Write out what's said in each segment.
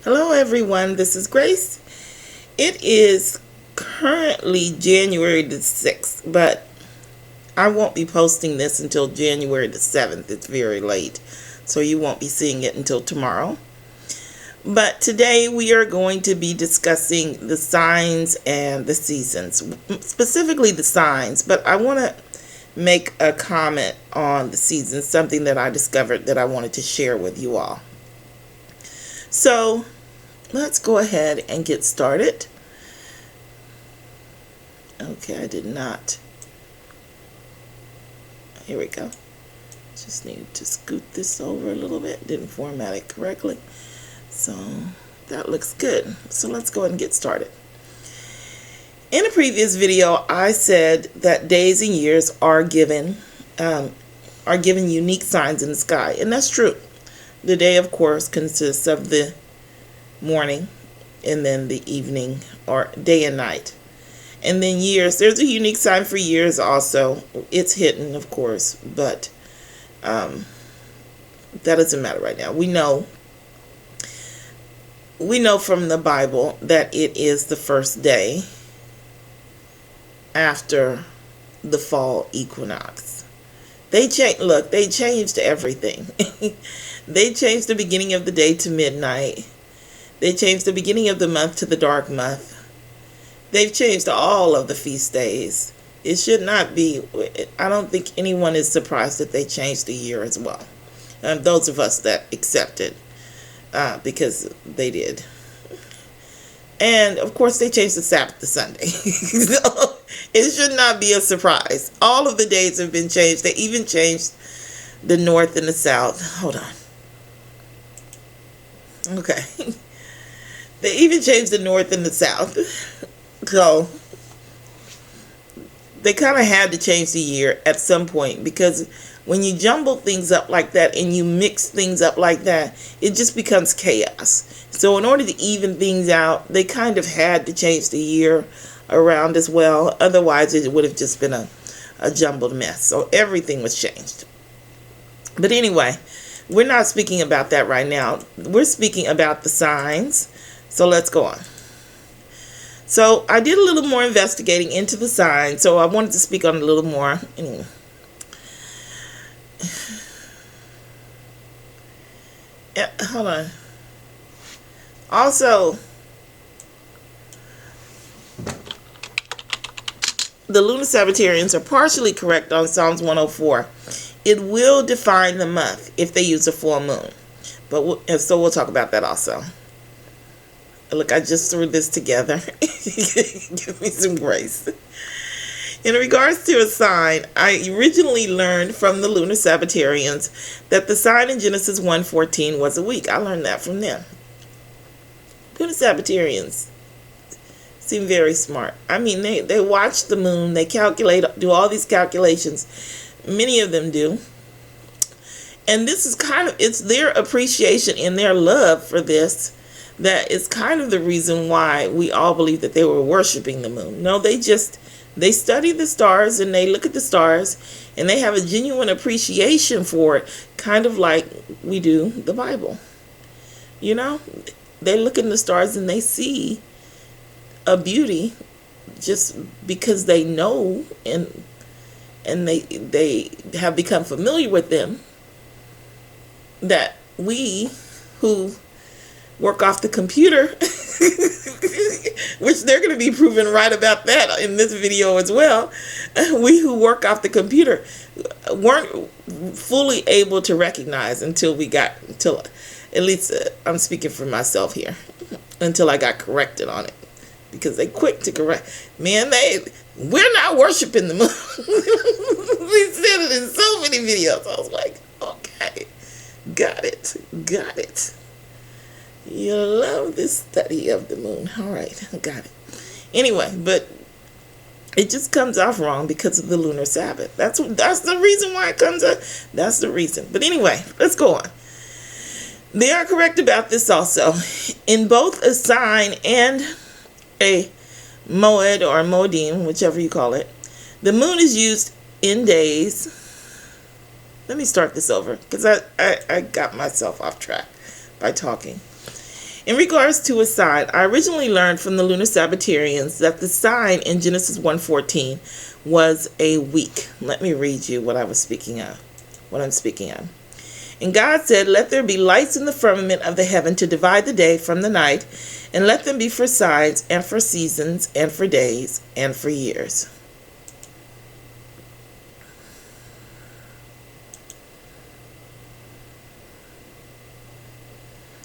Hello everyone, this is Grace. It is currently January the 6th, but I won't be posting this until January the 7th. It's very late, so you won't be seeing it until tomorrow. But today we are going to be discussing the signs and the seasons, specifically the signs, but I want to make a comment on the seasons, something that I discovered that I wanted to share with you all. So let's go ahead and get started. Okay, I did not. Here we go. Just need to scoot this over a little bit. Didn't format it correctly. So that looks good. So let's go ahead and get started. In a previous video, I said that days and years are given unique signs in the sky, and that's true. The day, of course, consists of the morning and then the evening, or day and night. And then years, there's a unique sign for years also. It's hidden, of course, but that doesn't matter right now. We know from the Bible that it is the first day after the fall equinox. They changed everything. They changed the beginning of the day to midnight. They changed the beginning of the month to the dark month. They've changed all of the feast days. It should not be, I don't think anyone is surprised that they changed the year as well. Those of us that accepted, because they did. And of course they changed the Sabbath to Sunday. So it should not be a surprise. All of the days have been changed. They even changed the north and the south. Hold on. Okay. They even changed the north and the south. So they kind of had to change the year at some point, because when you jumble things up like that and you mix things up like that, it just becomes chaos. So in order to even things out, they kind of had to change the year around as well. Otherwise, it would have just been a jumbled mess. So everything was changed. But anyway, we're not speaking about that right now. We're speaking about the signs. So let's go on. So I did a little more investigating into the signs. So I wanted to speak on it a little more. Anyway. Yeah, hold on. Also, the Lunar Sabbatarians are partially correct on Psalms 104. It will define the month if they use a full moon. So we'll talk about that also. Look, I just threw this together. Give me some grace. In regards to a sign, I originally learned from the Lunar Sabbatarians that the sign in Genesis 1:14 was a week. I learned that from them. Lunar Sabbatarians seem very smart. I mean, they watch the moon, they do all these calculations. Many of them do. And this is it's their appreciation and their love for this that is kind of the reason why we all believe that they were worshiping the moon. No, they study the stars and they look at the stars and they have a genuine appreciation for it, kind of like we do the Bible. You know, they look in the stars and they see a beauty just because they know and they have become familiar with them, that we who work off the computer, which they're going to be proven right about that in this video as well. We who work off the computer weren't fully able to recognize until at least I'm speaking for myself here, until I got corrected on it, because they quick to correct. Man, we're not worshiping the moon. We said it in so many videos. I was like, okay, got it. You love this study of the moon. All right, got it. Anyway, but it just comes off wrong because of the Lunar Sabbath. That's the reason why it comes up. That's the reason. But anyway, let's go on. They are correct about this also. In both a sign and a Moed or Moedim, whichever you call it, the moon is used in days. Let me start this over because I got myself off track by talking. In regards to a sign, I originally learned from the Lunar Sabbatarians that the sign in Genesis 1:14 was a week. Let me read you what I'm speaking of. And God said, "Let there be lights in the firmament of the heaven to divide the day from the night, and let them be for signs and for seasons and for days and for years."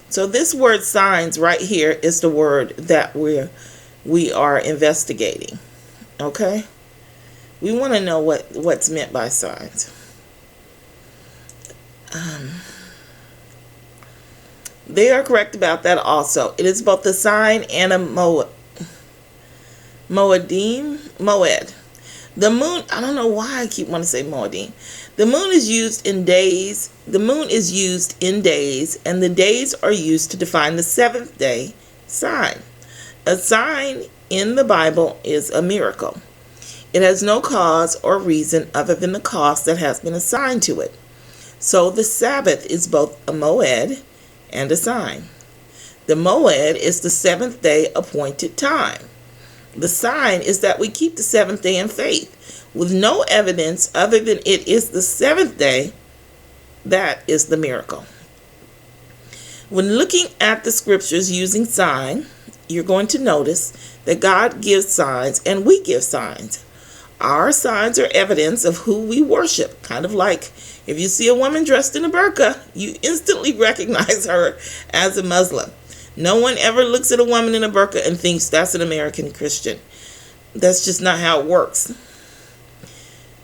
So this word signs right here is the word that we are investigating. Okay? We want to know what's meant by signs. They are correct about that also. It is both a sign and a moed. The moon, I don't know why I keep wanting to say moedim. The moon is used in days. The moon is used in days, and the days are used to define the seventh day sign. A sign in the Bible is a miracle. It has no cause or reason other than the cost that has been assigned to it. So the Sabbath is both a moed and a sign. The moed is the seventh day appointed time. The sign is that we keep the seventh day in faith with no evidence other than it is the seventh day. That is the miracle. When looking at the scriptures using sign, you're going to notice that God gives signs and we give signs. Our signs are evidence of who we worship. Kind of like if you see a woman dressed in a burqa, you instantly recognize her as a Muslim. No one ever looks at a woman in a burqa and thinks that's an American Christian. That's just not how it works.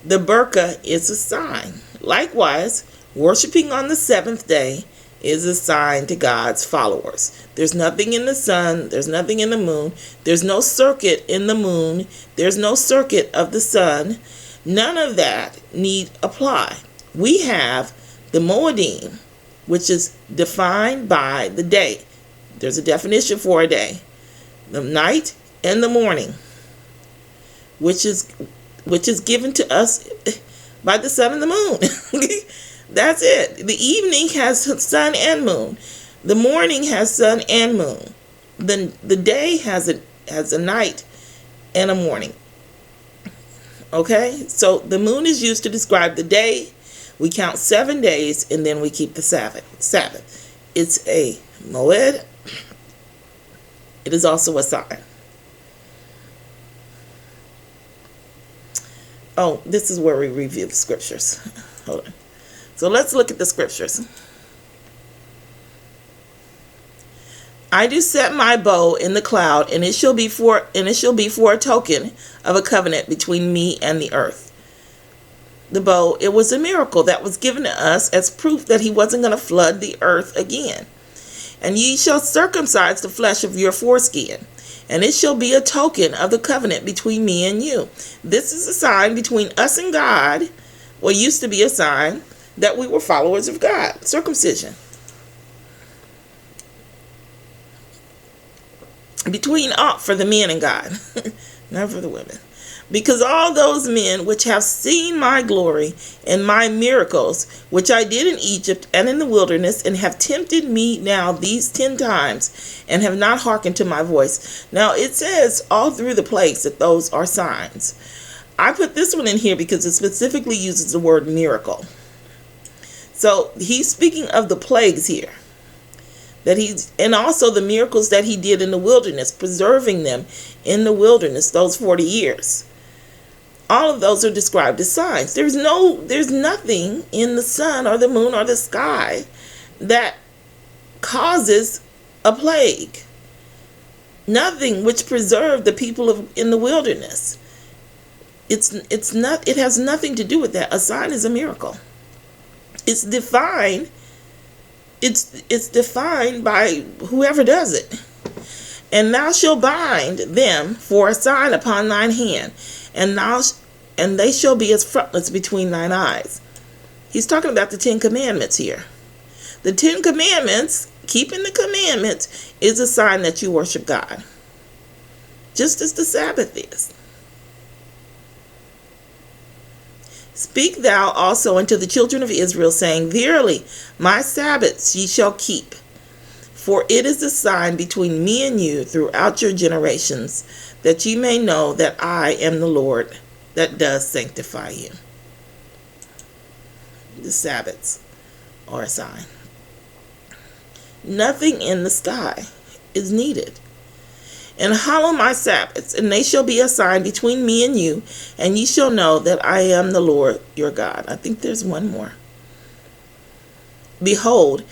The burqa is a sign. Likewise, worshiping on the seventh day is a sign to God's followers. There's nothing in the sun. There's nothing in the moon. There's no circuit in the moon. There's no circuit of the sun. None of that need apply. We have the moedim, which is defined by the day. There's a definition for a day. The night and the morning, which is given to us by the sun and the moon. That's it. The evening has sun and moon. The morning has sun and moon. The day has a night and a morning. Okay? So the moon is used to describe the day. We count 7 days and then we keep the Sabbath. It's a moed. It is also a sign. Oh, this is where we review the scriptures. Hold on. So let's look at the scriptures. I do set my bow in the cloud, and it shall be for a token of a covenant between me and the earth. The bow, it was a miracle that was given to us as proof that he wasn't going to flood the earth again. And ye shall circumcise the flesh of your foreskin, and it shall be a token of the covenant between me and you. This is a sign between us and God. Well, used to be a sign that we were followers of God. Circumcision. For the men and God, not for the women. Because all those men which have seen my glory and my miracles, which I did in Egypt and in the wilderness, and have tempted me now these 10 times, and have not hearkened to my voice. Now it says all through the plagues that those are signs. I put this one in here because it specifically uses the word miracle. So he's speaking of the plagues here. And also the miracles that he did in the wilderness, preserving them in the wilderness those 40 years. All of those are described as signs. There's nothing in the sun or the moon or the sky that causes a plague. Nothing which preserved the people in the wilderness. It has nothing to do with that. A sign is a miracle. It's defined by whoever does it. And thou shalt bind them for a sign upon thine hand, and they shall be as frontlets between thine eyes. He's talking about the 10 commandments here. The 10 commandments, keeping the commandments, is a sign that you worship God. Just as the Sabbath is. Speak thou also unto the children of Israel, saying, Verily, my Sabbaths ye shall keep. For it is a sign between me and you throughout your generations, that ye may know that I am the Lord that does sanctify you. The Sabbaths are a sign. Nothing in the sky is needed. And hallow my Sabbaths, and they shall be a sign between me and you, and ye shall know that I am the Lord your God. I think there's one more. Behold,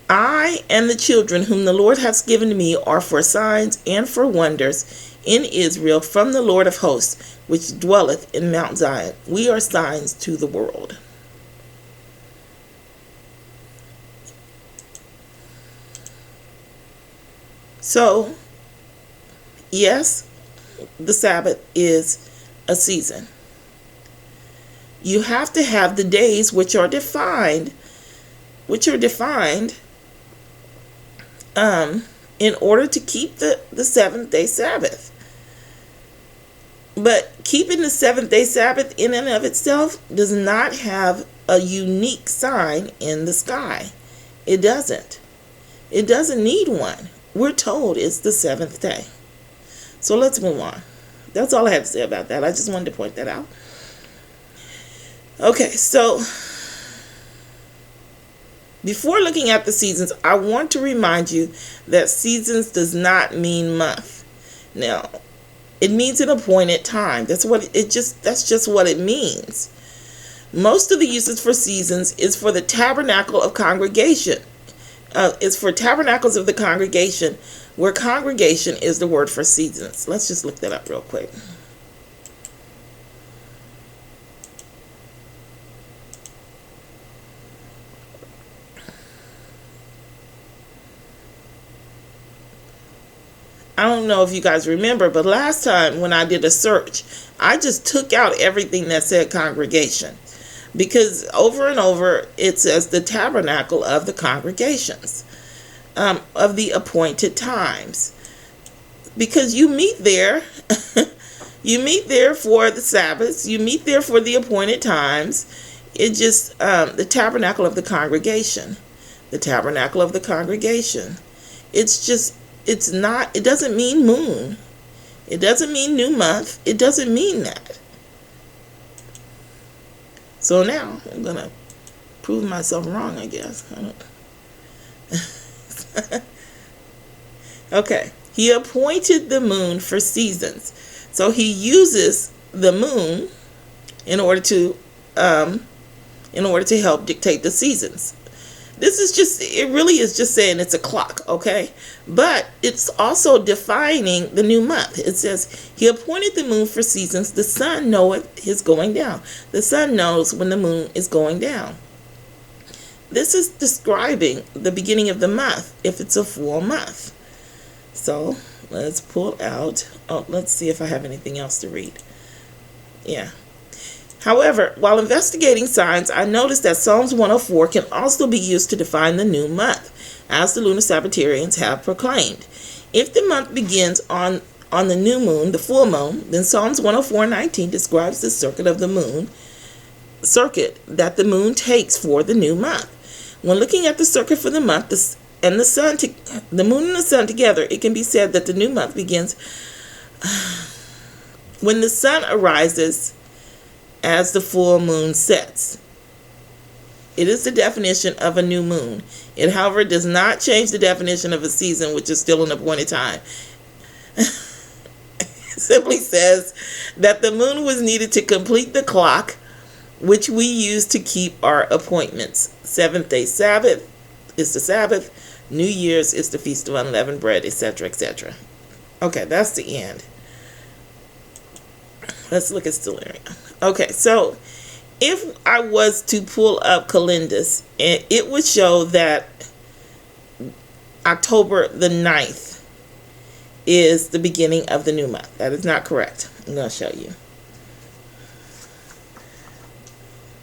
I and the children whom the Lord hath given to me are for signs and for wonders in Israel from the Lord of hosts, which dwelleth in Mount Zion. We are signs to the world. So, yes, the Sabbath is a season. You have to have the days which are defined in order to keep the seventh day Sabbath. But keeping the seventh day Sabbath in and of itself does not have a unique sign in the sky. It doesn't. It doesn't need one. We're told it's the seventh day. So let's move on. That's all I have to say about that. I just wanted to point that out. Okay, so before looking at the seasons, I want to remind you that seasons does not mean month. Now, it means an appointed time. That's just what it means. Most of the uses for seasons is for the tabernacle of congregation. It's for tabernacles of the congregation, where congregation is the word for seasons. Let's just look that up real quick. I don't know if you guys remember, but last time when I did a search, I just took out everything that said congregation, because over and over it says the tabernacle of the congregations, of the appointed times, because you meet there. You meet there for the Sabbaths, you meet there for the appointed times. It just the tabernacle of the congregation, the tabernacle of the congregation. It doesn't mean moon. It doesn't mean new month. It doesn't mean that. So now I'm going to prove myself wrong, I guess. Okay. He appointed the moon for seasons. So he uses the moon in order to help dictate the seasons. It really is just saying it's a clock, okay? But it's also defining the new month. It says, he appointed the moon for seasons. The sun knoweth his going down. The sun knows when the moon is going down. This is describing the beginning of the month, if it's a full month. So, let's pull out. Oh, let's see if I have anything else to read. Yeah. However, while investigating signs, I noticed that Psalms 104 can also be used to define the new month, as the Lunar Sabbatarians have proclaimed. If the month begins on the new moon, the full moon, then Psalms 104:19 describes the circuit that the moon takes for the new month. When looking at the circuit for the month the moon and the sun together, it can be said that the new month begins when the sun arises as the full moon sets. It is the definition of a new moon. It, however, does not change the definition of a season, which is still an appointed time. It simply says that the moon was needed to complete the clock, which we use to keep our appointments. Seventh day Sabbath is the Sabbath. New Year's is the Feast of Unleavened Bread, etc., etc. Okay, that's the end. Let's look at Stellarium. Okay, so if I was to pull up calendars, it would show that October the 9th is the beginning of the new month. That is not correct. I'm going to show you.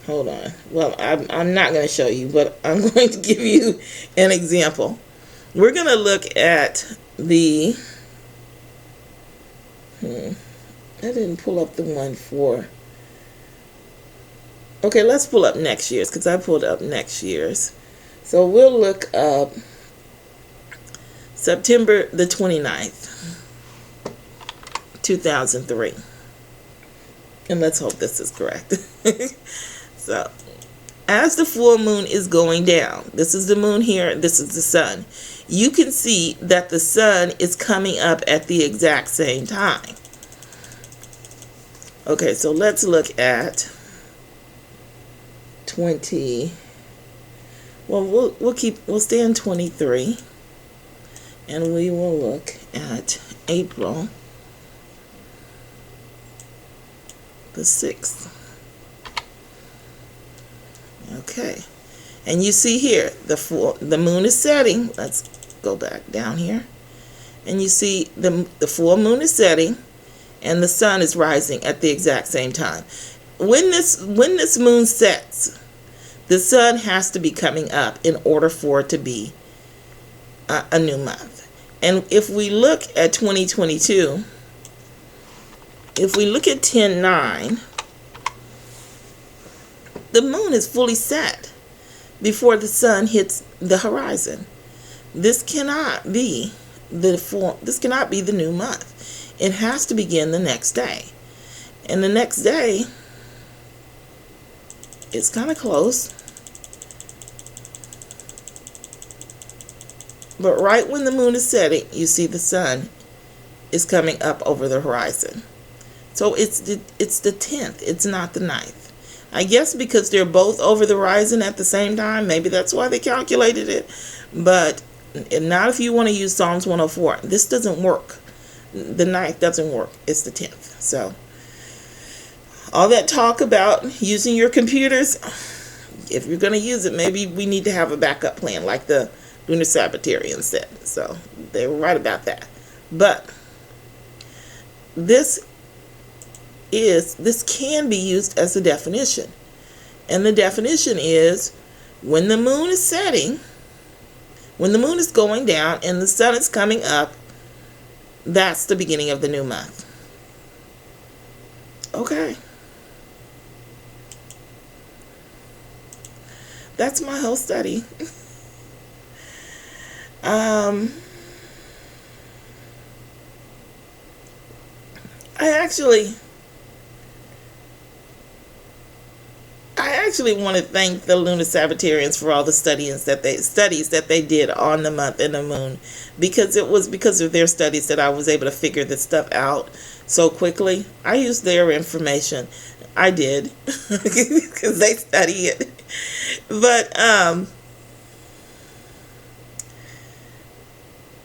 Hold on. Well, I'm not going to show you, but I'm going to give you an example. We're going to look at the... I didn't pull up the one for... Okay, let's pull up next year's, because I pulled up next year's. So we'll look up September the 29th, 2003. And let's hope this is correct. So, as the full moon is going down, this is the moon here, this is the sun. You can see that the sun is coming up at the exact same time. Okay, so let's look at 20. Well, we'll stay in 23, and we will look at April the 6th. Okay, and you see here the moon is setting. Let's go back down here, and you see the full moon is setting, and the sun is rising at the exact same time. When this moon sets, the sun has to be coming up in order for it to be a new month. And if we look at 2022, if we look at 10/9, the moon is fully set before the sun hits the horizon. This cannot be the new month. It has to begin the next day. And the next day is kind of close. But right when the moon is setting, you see the sun is coming up over the horizon. So it's the 10th. It's not the 9th. I guess because they're both over the horizon at the same time. Maybe that's why they calculated it. But not if you want to use Psalms 104. This doesn't work. The 9th doesn't work. It's the 10th. So all that talk about using your computers, if you're going to use it, maybe we need to have a backup plan like the Lunar Sabbatarians said. So they were right about that. But this can be used as a definition. And the definition is when the moon is setting, when the moon is going down and the sun is coming up, that's the beginning of the new month. Okay. That's my whole study. I actually want to thank the Lunar Sabbatarians for all the studies that they did on the month and the moon, because it was because of their studies that I was able to figure this stuff out so quickly. I used their information. I did because they study it. But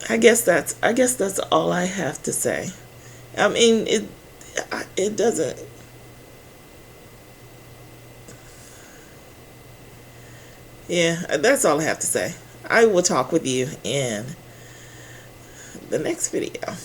I guess that's all I have to say. I mean, it doesn't. Yeah, that's all I have to say. I will talk with you in the next video.